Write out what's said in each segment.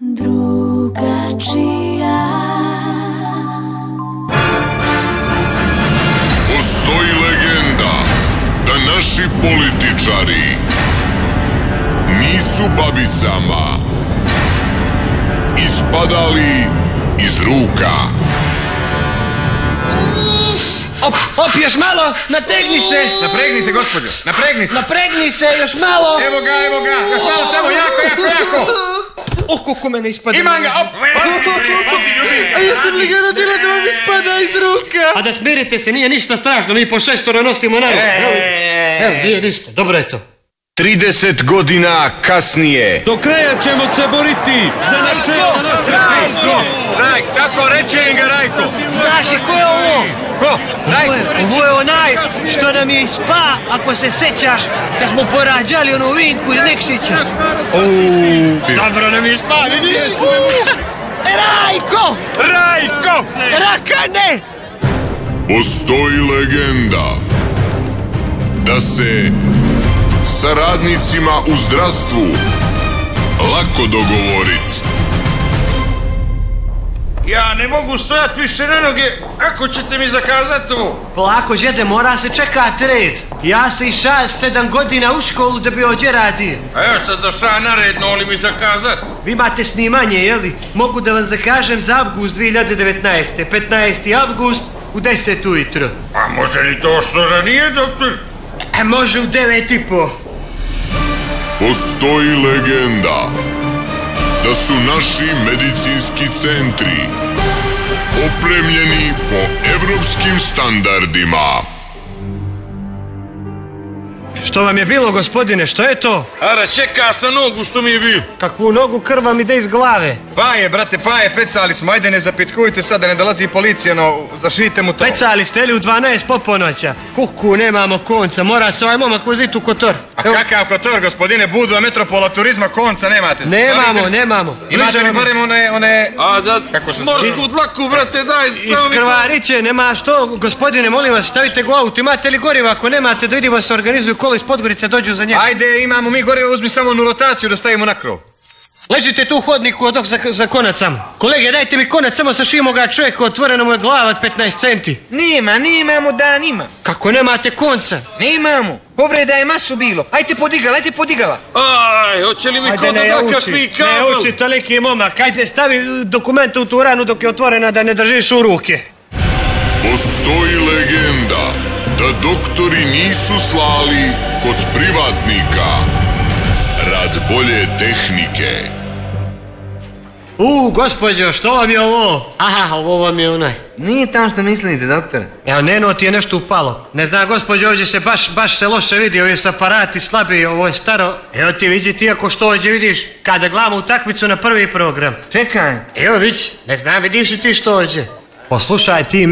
Drugačija. Postoji legenda da naši političari nisu babicama ispadali iz ruka. Op, još malo, nategni se! Napregni se, gospođo, napregni se! Napregni se, još malo! Evo ga, još malo, samo jako! Kako me ne ispada? Imam ga, op! A jesam li ga radila da vam ispada iz ruka? A da smirite se, nije ništa strašno, mi po 6 nosimo na ruku. Evo, nije ništa, dobro je to. 30 godina kasnije. Do kraja ćemo se boriti za načelo naše. Rajko, tako reče im ga Rajko. Znaš li ko je ovo? Ko? Rajko. Ovo je onaj što nam je ispa, ako se sećaš, kad smo porađali onu Vinku iz Nekšića. Dobro nam je ispa, vidiš? Rajko! Rajko! Rakane! Postoji legenda da se sa radnicima u zdravstvu lako dogovorit. Ja ne mogu stojati više na noge, ako ćete mi zakazati ovo. Polako, džede, mora se čekati red. Ja se i 6-7 godina u školu da bi ovdje radio. A još sad došao na red, no li mi zakazati? Vi imate snimanje, jeli? Mogu da vam zakažem za avgust 2019. 15. avgust u 10 ujutro. A može li to što ranije, doktor? Može u 9:30. Postoji legenda da su naši medicinski centri opremljeni po evropskim standardima. Što vam je bilo, gospodine, što je to? Ara, čeka sa nogu što mi je bilo. Kakvu nogu, krv vam ide iz glave. Paje, brate, paje, pecali smo, ajde ne zapitkujte sad da ne dolazi policija, no zašijte mu to. Pecali ste li u 12 poponoća? Kuku, nemamo konca, mora se ovaj momak uzeti u kotor. A kakav kotor, gospodine, Budva, metropola, turizma, konca nemate. Nemamo. Imate li barem one... A da, kako se morsku dlaku, brate, daj, samo mi to. Iskrvariće, nema što, gospodine, molim vas, stavite go u auto, imate li goriva, ako nemate, da idemo se organizuju kolo iz Podgorice, dođu za njega. Ajde, imamo mi gorivo, uzmi samo onu rotaciju da stavimo na krov. Ležite tu u hodniku dok za konac samo. Kolege, dajte mi konac, samo sašijemo ga čovjeka, otvorena mu je glava od 15 centi. Nemamo da nima. Kako nemate konca? Nemamo. Povreda je masu bilo. Ajte podigala. Aj, hoće li mi ko da da kakvi kabel? Ne uči toliki momak, ajde stavi dokumente u tu ranu dok je otvorena da ne držiš u ruke. Postoji legenda da doktori nisu slali kod privatnika rad bolje tehnike. Gospođo, što vam je ovo? Aha, ovo vam je onaj. Nije tamo što mislite, doktore. Evo, Neno ti je nešto upalo. Ne zna, gospođo, ovdje se baš se loše vidi, ovi su aparati slabi, ovo je staro. Evo ti vidi ti ako što ovdje vidiš, kada gledamo utakmicu na prvi program. Čekaj. Evo vidiš, ne znam, vidiš li ti što ovdje? Poslušaj ti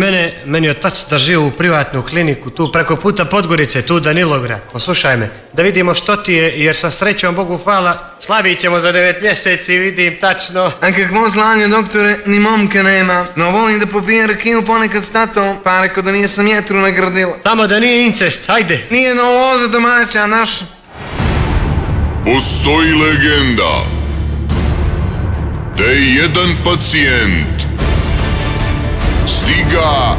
meni otac da živi u privatnu kliniku, tu preko puta Podgorice, tu Danilograd. Poslušaj me, da vidimo što ti je, jer sa srećom, Bogu hvala, slavit ćemo za 9 mjeseci, vidim tačno. A kakvo slanje, doktore, ni momka nema. No volim da popijem rakiju ponekad s tatom, pa rekao da nije sam jetru nagradila. Samo da nije incest, hajde. Nije novoza domaća, naša. Postoji legenda da je jedan pacijent stiga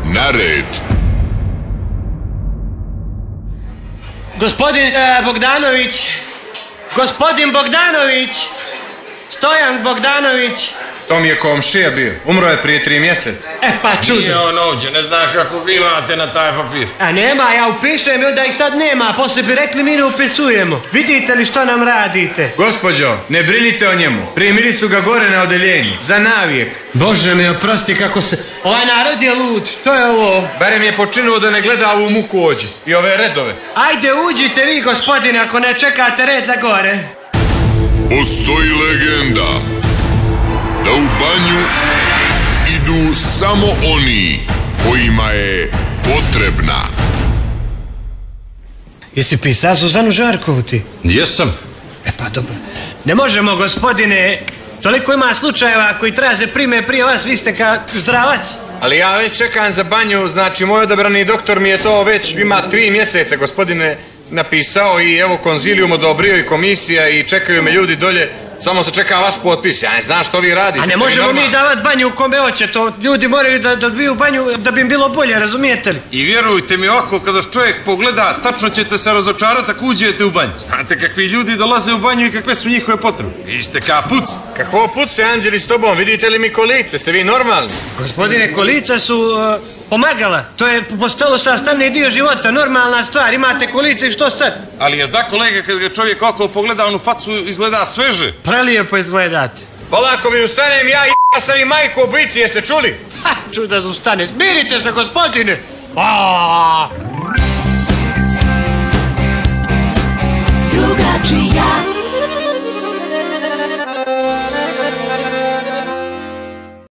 na red. Gospodin Bogdanović, Stojan Bogdanović. To mi je komšija bio, umro je prije 3 mjeseca. Pa čudo. Nije on ovdje, ne zna kako vi imate na taj papir. A nema, ja upišem i onda ih sad nema, poslije bi rekli mi ne upisujemo. Vidite li što nam radite? Gospođo, ne brinite o njemu, primili su ga gore na odeljenju, za navijek. Bože mi oprosti kako se... Ovaj narod je lud, što je ovo? Barem je počinuo da ne gleda ovu muku ođe i ove redove. Ajde uđite vi, gospodine, ako ne čekate red za gore. Postoji legenda da u banju idu samo oni kojima je potrebna. Jesi pisao Suzanu Žarkovu ti? Jesam. Pa dobro. Ne možemo, gospodine, toliko ima slučajeva koji traže prime prije vas, vi ste kao zdravac. Ali ja već čekam za banju, znači moj odabrani doktor mi je to već ima 3 mjeseca, gospodine, napisao i evo konzilijum odobrio i komisija i čekaju me ljudi dolje Samo se čeka vaš potpis, ja ne znam što vi radite. A ne možemo mi davati banju u kome hoće, to ljudi moraju da dobiju banju da bi im bilo bolje, razumijete li? I vjerujte mi, ovako kada čovjek pogleda, tačno ćete se razočarati ako uđete u banju. Znate kakvi ljudi dolaze u banju i kakve su njihove potrebe. Vi ste ka puc. Kakvo puc se Anđeli s tobom, vidite li mi kolice, ste vi normalni? Gospodine, kolica su pomagala, to je postalo sastavni dio života, normalna stvar, imate kolice i što sad? Ali jer da, kolega, kad ga čovjek okolo pogleda, on u facu izgleda sveže. Prelijepo izgledate. Polako mi ustanem, ja sam i majku u bici, jeste čuli? Ha, ču da ustane, smirite se, gospodine! Drugačija